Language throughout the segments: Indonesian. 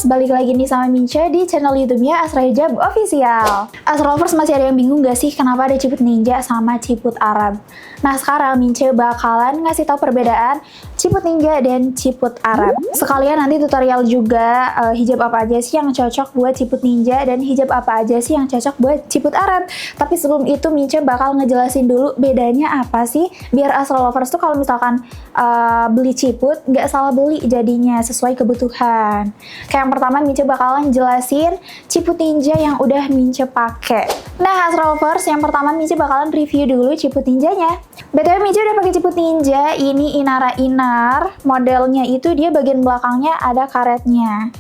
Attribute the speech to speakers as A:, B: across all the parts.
A: balik lagi nih sama Mince di channel YouTube-nya Asra Hijab Official. Asra Lovers, masih ada yang bingung gak sih kenapa ada ciput ninja sama ciput Arab? Nah, sekarang Mince bakalan ngasih tahu perbedaan ciput ninja dan ciput Arab. Sekalian nanti tutorial juga hijab apa aja sih yang cocok buat ciput ninja dan hijab apa aja sih yang cocok buat ciput Arab. Tapi sebelum itu Mince bakal ngejelasin dulu bedanya apa sih, biar Asra Lovers tuh kalau misalkan beli ciput nggak salah beli jadinya, sesuai kebutuhan. Kayak yang pertama Mince bakalan jelasin ciput ninja yang udah Mince pakai. Nah, Asra Lovers, yang pertama Mince bakalan review dulu ciput ninjanya. BTW Mince udah pakai ciput ninja, ini Inara Inar. Modelnya itu dia bagian belakangnya ada karetnya.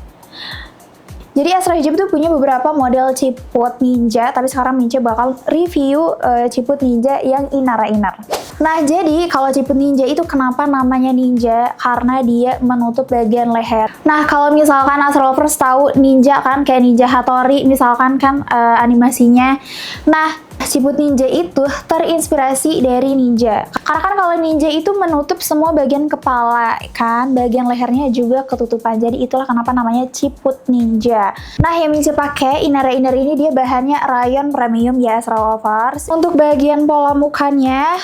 A: Jadi Asra Hijab tuh punya beberapa model ciput ninja, tapi sekarang Mince bakal review ciput ninja yang Inara Inar. Nah, jadi kalau ciput ninja itu kenapa namanya ninja? Karena dia menutup bagian leher. Nah, kalau misalkan Asra Lovers tahu ninja kan, kayak Ninja Hattori misalkan kan animasinya. Nah, ciput ninja itu terinspirasi dari ninja. Karena kan kalau ninja itu menutup semua bagian kepala kan, bagian lehernya juga ketutupan. Jadi itulah kenapa namanya ciput ninja. Nah, yang Mince pakai Inara Inar ini dia bahannya rayon premium ya Asra Lovers. Untuk bagian pola mukanya,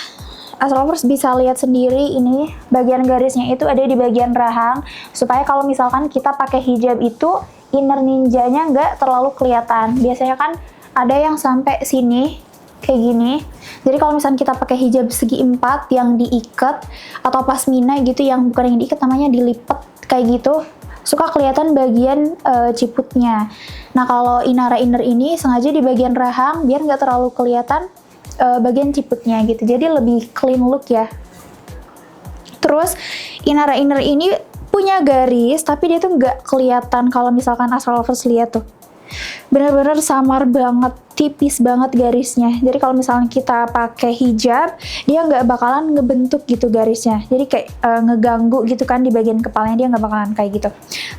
A: Asra Lovers bisa lihat sendiri ini bagian garisnya itu ada di bagian rahang, supaya kalau misalkan kita pakai hijab itu inner ninjanya nggak terlalu kelihatan. Biasanya kan ada yang sampai sini kayak gini. Jadi kalau misalnya kita pakai hijab segi 4 yang diikat atau pasmina gitu, yang bukan yang diikat namanya dilipat kayak gitu, suka kelihatan bagian ciputnya. Nah, kalau Inara Inar ini sengaja di bagian rahang biar nggak terlalu kelihatan bagian ciputnya gitu, jadi lebih clean look ya. Terus Inara Inar ini punya garis, tapi dia tuh nggak kelihatan kalau misalkan Asra Lovers lihat tuh, bener-bener samar banget, tipis banget garisnya. Jadi kalau misalnya kita pakai hijab, dia nggak bakalan ngebentuk gitu garisnya. Jadi kayak ngeganggu gitu kan di bagian kepalanya, dia nggak bakalan kayak gitu.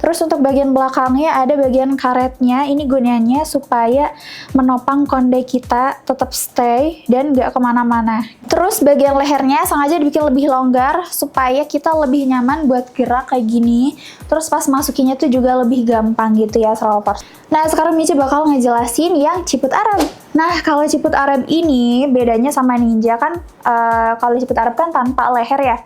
A: Terus untuk bagian belakangnya ada bagian karetnya. Ini gunanya supaya menopang konde kita tetap stay dan nggak kemana-mana. Terus bagian lehernya sengaja dibikin lebih longgar supaya kita lebih nyaman buat gerak kayak gini. Terus pas masukinnya tuh juga lebih gampang gitu ya Asra Lovers. Nah, sekarang Mince bakal ngejelasin yang ciput Arab. Nah, kalau ciput Arab ini bedanya sama ninja kan, kalau ciput Arab kan tanpa leher ya.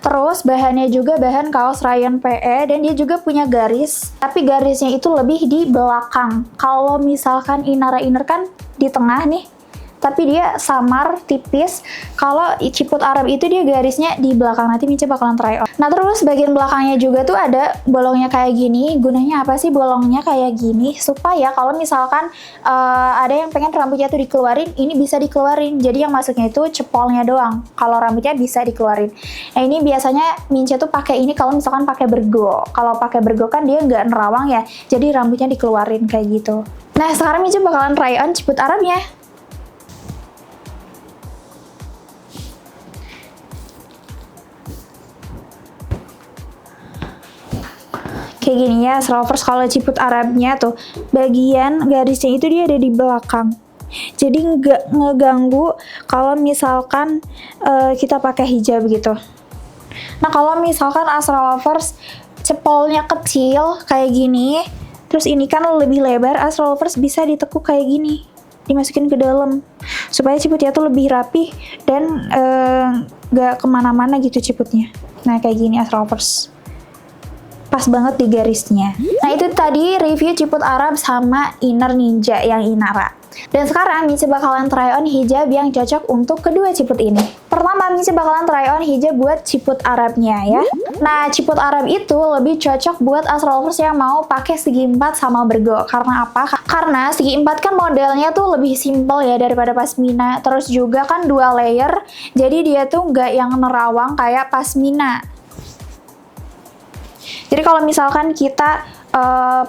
A: Terus bahannya juga bahan kaos rayon PE dan dia juga punya garis, tapi garisnya itu lebih di belakang. Kalau misalkan Inara Inar kan di tengah nih, tapi dia samar, tipis. Kalau ciput Arab itu dia garisnya di belakang. Nanti Mince bakalan try on. Nah, terus bagian belakangnya juga tuh ada bolongnya kayak gini. Gunanya apa sih bolongnya kayak gini? Supaya kalau misalkan ada yang pengen rambutnya tuh dikeluarin, ini bisa dikeluarin. Jadi yang masuknya itu cepolnya doang. Kalau rambutnya bisa dikeluarin. Nah, ini biasanya Mince tuh pakai ini kalau misalkan pakai bergo. Kalau pakai bergo kan dia nggak nerawang ya. Jadi rambutnya dikeluarin kayak gitu. Nah, sekarang Mince bakalan try on ciput Arabnya. Kayak gini ya Asra Lovers. Kalau ciput Arabnya tuh bagian garisnya itu dia ada di belakang, jadi nggak ngeganggu kalau misalkan kita pakai hijab gitu. Nah, kalau misalkan Asra Lovers cepolnya kecil kayak gini, terus ini kan lebih lebar, Asra Lovers bisa ditekuk kayak gini, dimasukin ke dalam supaya ciputnya tuh lebih rapi dan nggak kemana-mana gitu ciputnya. Nah, kayak gini Asra Lovers, pas banget di garisnya. Nah, itu tadi review ciput Arab sama inner ninja yang Inara. Dan sekarang Mince bakalan try on hijab yang cocok untuk kedua ciput ini. Pertama, Mince bakalan try on hijab buat ciput Arabnya ya. Nah, ciput Arab itu lebih cocok buat Asra Lovers yang mau pakai segi 4 sama bergo. Karena apa? Karena segi 4 kan modelnya tuh lebih simple ya daripada pasmina. Terus juga kan 2 layer, jadi dia tuh nggak yang nerawang kayak pasmina. Jadi kalau misalkan kita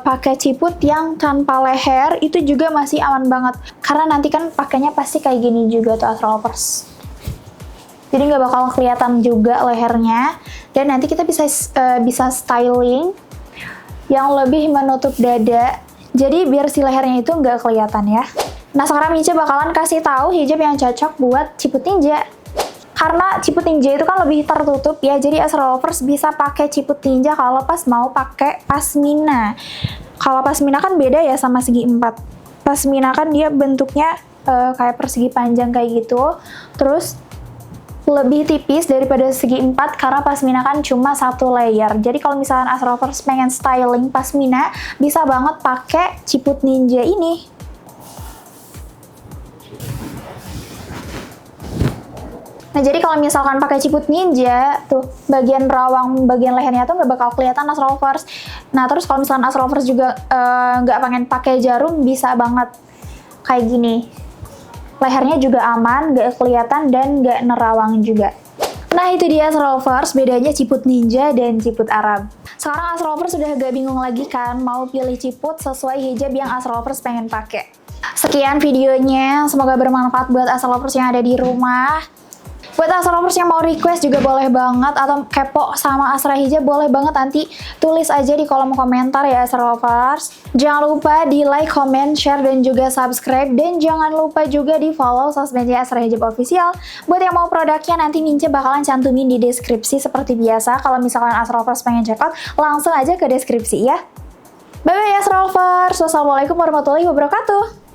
A: pakai ciput yang tanpa leher, itu juga masih aman banget. Karena nanti kan pakainya pasti kayak gini juga tuh Asra Lovers. Jadi nggak bakal kelihatan juga lehernya. Dan nanti kita bisa styling yang lebih menutup dada. Jadi biar si lehernya itu nggak kelihatan ya. Nah, sekarang Mince bakalan kasih tahu hijab yang cocok buat ciput ninja. Karena ciput ninja itu kan lebih tertutup ya, jadi Astra Lovers bisa pakai ciput ninja kalau pas mau pakai pasmina. Kalau pasmina kan beda ya sama segi 4. Pasmina kan dia bentuknya kayak persegi panjang kayak gitu. Terus lebih tipis daripada segi 4 karena pasmina kan cuma satu layer. Jadi kalau misalkan Astra Lovers pengen styling pasmina, bisa banget pakai ciput ninja ini. Nah, jadi kalau misalkan pakai ciput ninja, tuh bagian rawang, bagian lehernya tuh nggak bakal kelihatan Astra Lovers. Nah, terus kalau misalkan Astra Lovers juga nggak pengen pakai jarum, bisa banget kayak gini. Lehernya juga aman, nggak kelihatan, dan nggak nerawang juga. Nah, itu dia Astra Lovers, bedanya ciput ninja dan ciput Arab. Sekarang Astra Lovers sudah agak bingung lagi kan, mau pilih ciput sesuai hijab yang Astra Lovers pengen pakai. Sekian videonya, semoga bermanfaat buat Astra Lovers yang ada di rumah. Buat Astra Lovers yang mau request juga boleh banget, atau kepo sama Astra Hijab boleh banget, nanti tulis aja di kolom komentar ya Astra Lovers. Jangan lupa di like, comment, share, dan juga subscribe, dan jangan lupa juga di follow sosmednya Astra Hijab Official. Buat yang mau produknya nanti Mince bakalan cantumin di deskripsi seperti biasa. Kalau misalkan Astra Lovers pengen check out, langsung aja ke deskripsi ya. Bye bye Astra Lovers, wassalamualaikum warahmatullahi wabarakatuh.